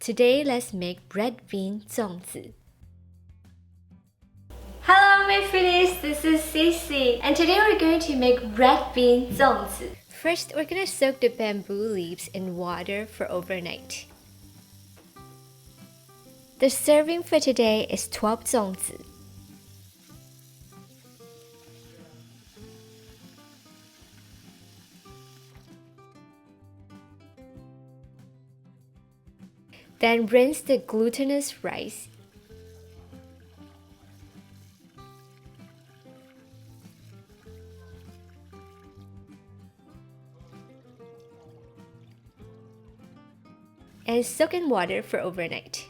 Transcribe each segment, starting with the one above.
Today, let's make red bean zongzi. Hello, my foodies! This is CiCi, and today we're going to make red bean zongzi. First, we're going to soak the bamboo leaves in water for overnight. The serving for today is 12 zongzi. Then rinse the glutinous rice. And soak in water for overnight.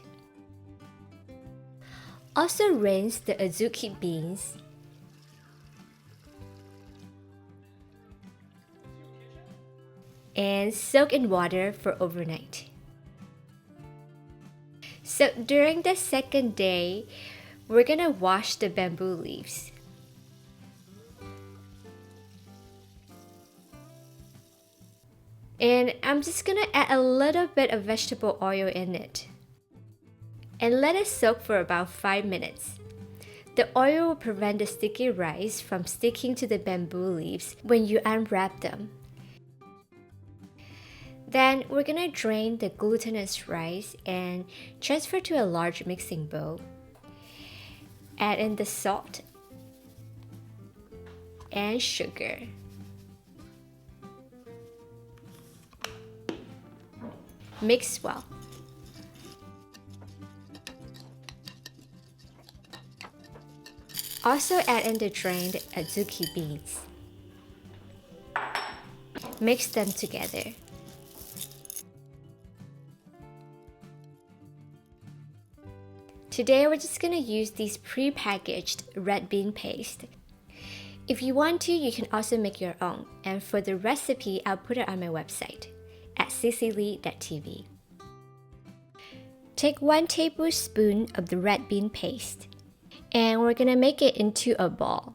Also rinse the Adzuki beans. And soak in water for overnight. So during the second day, we're gonna wash the bamboo leaves. And I'm just gonna add a little bit of vegetable oil in it. And let it soak for about 5 minutes. The oil will prevent the sticky rice from sticking to the bamboo leaves when you unwrap them. Then we're gonna drain the glutinous rice and transfer to a large mixing bowl. Add in the salt and sugar. Mix well. Also add in the drained Adzuki beans. Mix them together. Today we're just gonna use these pre-packaged red bean paste. If you want to, you can also make your own, and for the recipe, I'll put it on my website at cicili.tv. Take 1 tablespoon of the red bean paste, and we're gonna make it into a ball.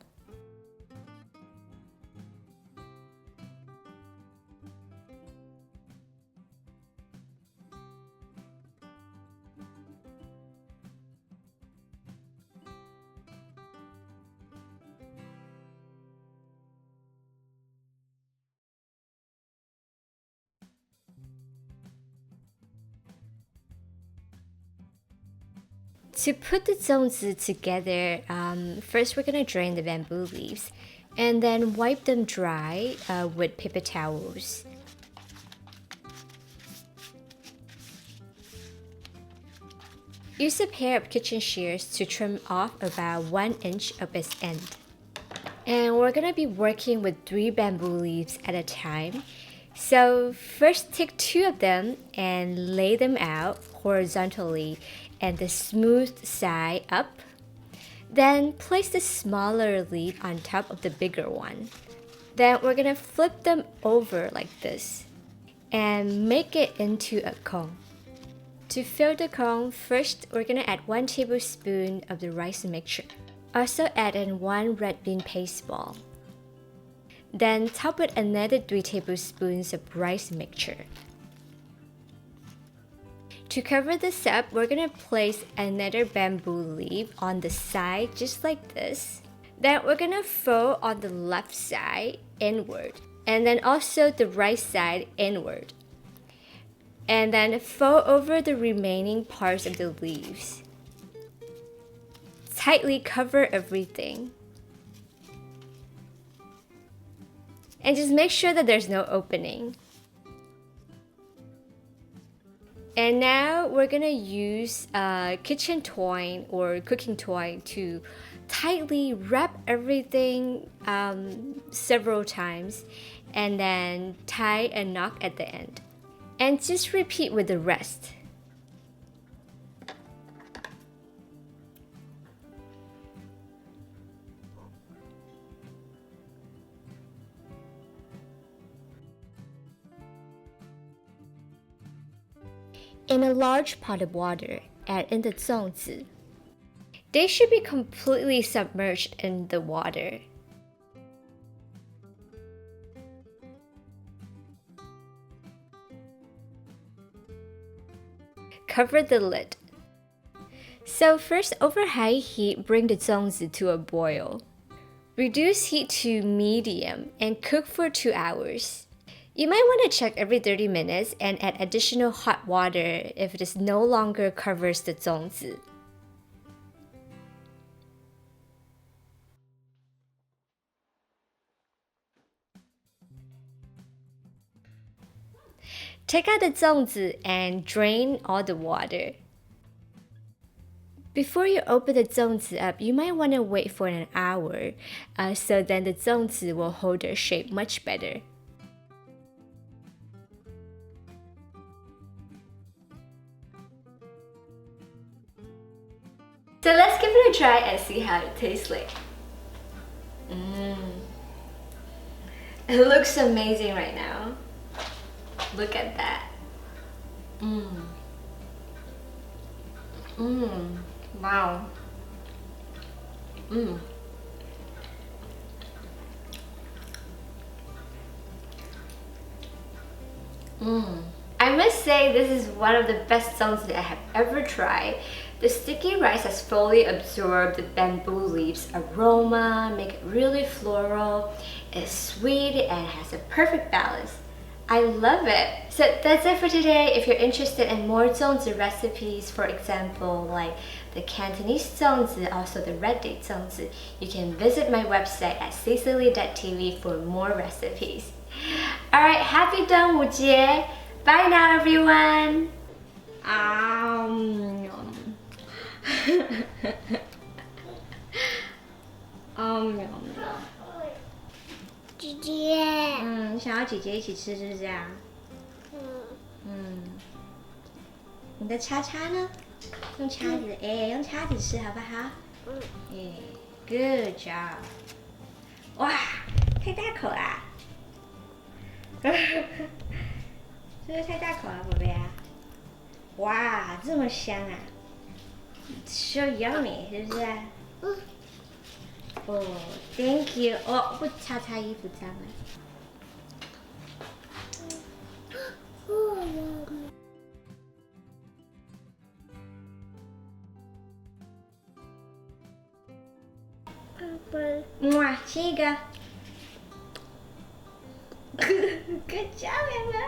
To put the zongzi together, first we're gonna drain the bamboo leaves and then wipe them dry with paper towels. Use a pair of kitchen shears to trim off about 1 inch of its end. And we're gonna be working with 3 bamboo leaves at a time. So first take 2 of them and lay them out horizontally and the smooth side up. Then place the smaller leaf on top of the bigger one. Then we're gonna flip them over like this and make it into a cone. To fill the cone, first we're gonna add 1 tablespoon of the rice mixture. Also add in 1 red bean paste ball. Then top with another 3 tablespoons of rice mixture. To cover this up, we're gonna place another bamboo leaf on the side just like this. Then we're gonna fold on the left side inward, and then also the right side inward. And then fold over the remaining parts of the leaves. Tightly cover everything. And just make sure that there's no opening. And now we're gonna use a kitchen twine or cooking twine to tightly wrap everything several times and then tie a knot at the end. And just repeat with the rest. In a large pot of water, add in the zongzi. They should be completely submerged in the water. cover the lid. So first, over high heat, bring the zongzi to a boil. Reduce heat to medium and cook for 2 hours. You might want to check every 30 minutes and add additional hot water if it no longer covers the zongzi. Take out the zongzi and drain all the water. Before you open the zongzi up, you might want to wait for an hour, so then the zongzi will hold their shape much better. So let's give it a try and see how it tastes like. It looks amazing right now. Look at that. Wow. I must say this is one of the best songs that I have ever tried. The sticky rice has fully absorbed the bamboo leaves aroma, make it really floral, it's sweet and has a perfect balance. I love it. So that's it for today. If you're interested in more zongzi recipes, for example, like the Cantonese zongzi, also the red date zongzi, you can visit my website at cicily.tv for more recipes. Alright, happy 端午节! Bye now, everyone!姐姐，你想要姐姐一起吃，是不是啊？你的叉叉呢？用叉子，用叉子吃好不好？Good job！ 哇，太大口啦！是不是太大口了，宝贝啊？哇，这么香啊 ！So yummy， 是不是？哦 ，Thank you。哦，不擦擦衣服脏了。哇，亲一个。Good job, Emma.